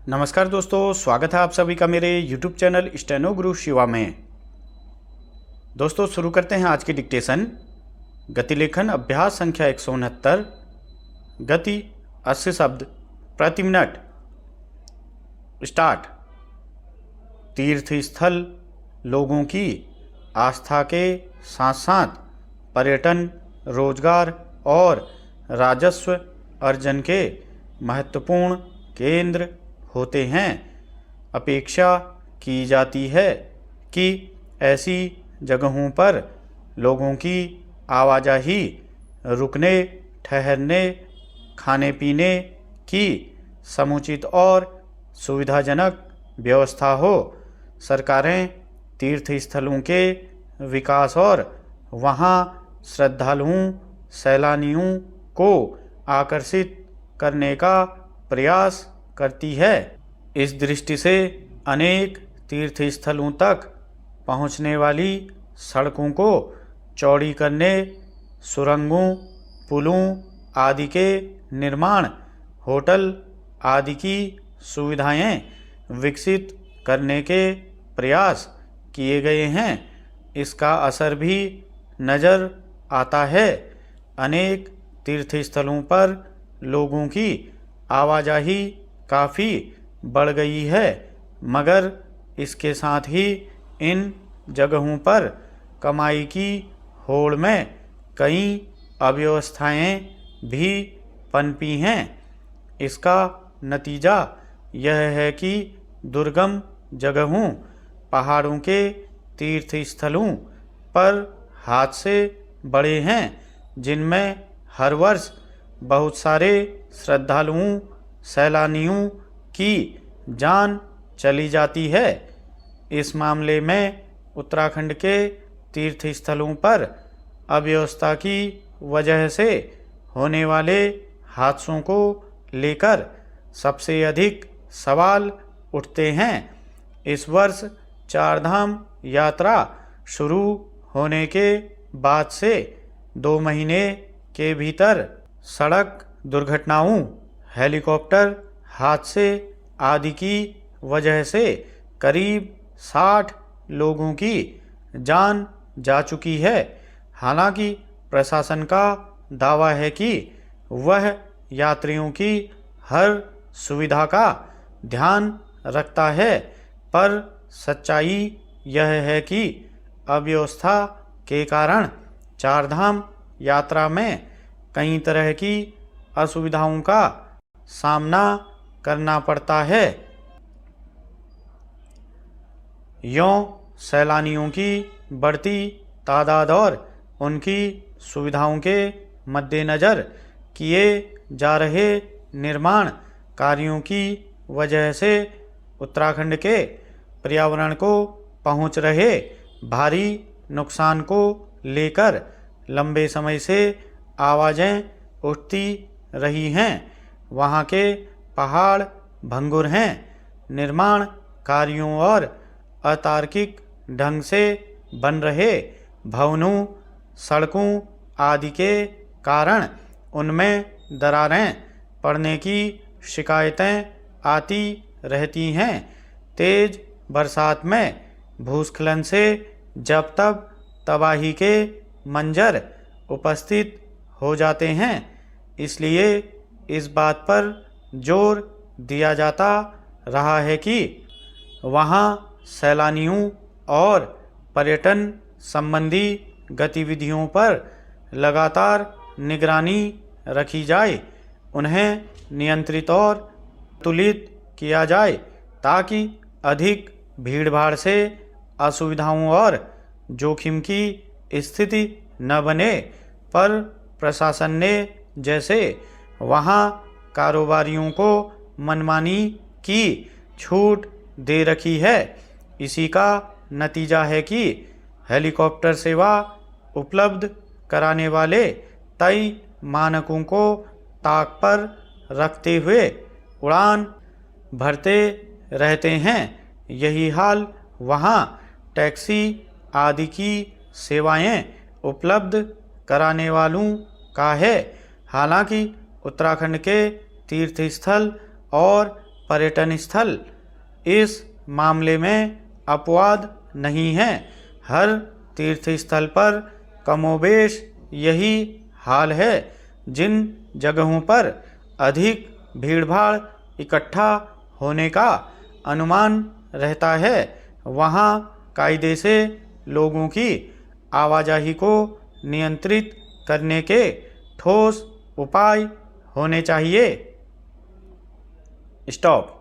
नमस्कार दोस्तों, स्वागत है आप सभी का मेरे YouTube चैनल स्टेनो गुरु शिवा में। दोस्तों शुरू करते हैं आज की डिक्टेशन। गति लेखन अभ्यास संख्या 169। गति 80 शब्द प्रति मिनट। स्टार्ट। तीर्थ स्थल लोगों की आस्था के साथ साथ पर्यटन, रोजगार और राजस्व अर्जन के महत्वपूर्ण केंद्र होते हैं। अपेक्षा की जाती है कि ऐसी जगहों पर लोगों की आवाजाही, रुकने ठहरने, खाने पीने की समुचित और सुविधाजनक व्यवस्था हो। सरकारें तीर्थ स्थलों के विकास और वहां श्रद्धालुओं, सैलानियों को आकर्षित करने का प्रयास करती है। इस दृष्टि से अनेक तीर्थ स्थलों तक पहुंचने वाली सड़कों को चौड़ी करने, सुरंगों, पुलों आदि के निर्माण, होटल आदि की सुविधाएं विकसित करने के प्रयास किए गए हैं। इसका असर भी नज़र आता है। अनेक तीर्थ स्थलों पर लोगों की आवाजाही काफ़ी बढ़ गई है, मगर इसके साथ ही इन जगहों पर कमाई की होड़ में कई अव्यवस्थाएं भी पनपी हैं। इसका नतीजा यह है कि दुर्गम जगहों, पहाड़ों के तीर्थ स्थलों पर हादसे बढ़े हैं, जिनमें हर वर्ष बहुत सारे श्रद्धालुओं, सैलानियों की जान चली जाती है। इस मामले में उत्तराखंड के तीर्थ स्थलों पर अव्यवस्था की वजह से होने वाले हादसों को लेकर सबसे अधिक सवाल उठते हैं। इस वर्ष चारधाम यात्रा शुरू होने के बाद से 2 महीने के भीतर सड़क दुर्घटनाओं, हेलीकॉप्टर हादसे आदि की वजह से करीब 60 लोगों की जान जा चुकी है। हालांकि प्रशासन का दावा है कि वह यात्रियों की हर सुविधा का ध्यान रखता है, पर सच्चाई यह है कि अव्यवस्था के कारण चारधाम यात्रा में कई तरह की असुविधाओं का सामना करना पड़ता है। यों सैलानियों की बढ़ती तादाद और उनकी सुविधाओं के मद्देनज़र किए जा रहे निर्माण कार्यों की वजह से उत्तराखंड के पर्यावरण को पहुंच रहे भारी नुकसान को लेकर लंबे समय से आवाज़ें उठती रही हैं। वहाँ के पहाड़ भंगुर हैं। निर्माण कार्यों और अतार्किक ढंग से बन रहे भवनों, सड़कों आदि के कारण उनमें दरारें पड़ने की शिकायतें आती रहती हैं। तेज बरसात में भूस्खलन से जब तब तबाही के मंजर उपस्थित हो जाते हैं। इसलिए इस बात पर जोर दिया जाता रहा है कि वहाँ सैलानियों और पर्यटन संबंधी गतिविधियों पर लगातार निगरानी रखी जाए, उन्हें नियंत्रित और तुलित किया जाए, ताकि अधिक भीड़भाड़ से असुविधाओं और जोखिम की स्थिति न बने। पर प्रशासन ने जैसे वहाँ कारोबारियों को मनमानी की छूट दे रखी है, इसी का नतीजा है कि हेलीकॉप्टर सेवा उपलब्ध कराने वाले तय मानकों को ताक पर रखते हुए उड़ान भरते रहते हैं। यही हाल वहाँ टैक्सी आदि की सेवाएं उपलब्ध कराने वालों का है। हालांकि उत्तराखंड के तीर्थ स्थल और पर्यटन स्थल इस मामले में अपवाद नहीं है। हर तीर्थ स्थल पर कमोबेश यही हाल है। जिन जगहों पर अधिक भीड़भाड़ इकट्ठा होने का अनुमान रहता है वहाँ कायदे से लोगों की आवाजाही को नियंत्रित करने के ठोस उपाय होने चाहिए। स्टॉप।